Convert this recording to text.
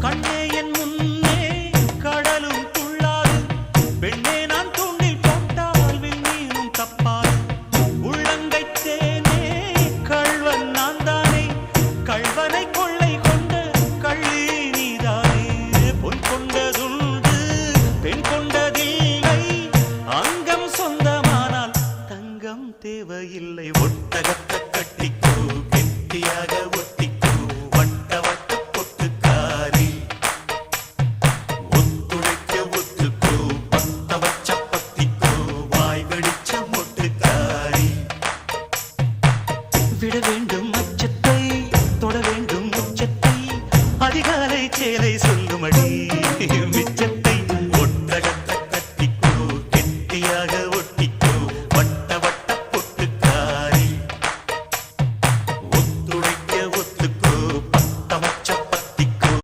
கண்ணே என் முன்னே கடலும் துள்ளாது, பெண்ணே நான் தூண்டில் போட்டால் விண்மீனும் தப்பாது. உள்ளங்கை தேனே கள்வன் நான் தானே, கள்வனை கொள்ளை கொண்ட கள்ளி நீதானே. பொன் கொண்டதுண்டு பெண் கொண்டதில்லை, அங்கம் சொந்தமானால் தங்கம் தேவையில்லை. ஒட்டகத்தை கட்டிக்கோ கெட்டியாக ஒட்டிக்கோ வட்ட வட்ட பொட்டுக்காரி, ஒத்துழைக்க ஒத்துக்கோ பத்த வச்ச பத்திக்கோ வாய் வெடிச்ச மொட்டுக்காரி. விட வேண்டும் அச்சத்தை தொட வேண்டும் உச்சத்தை, அதிகாலை சேலை சொல்லுமடி.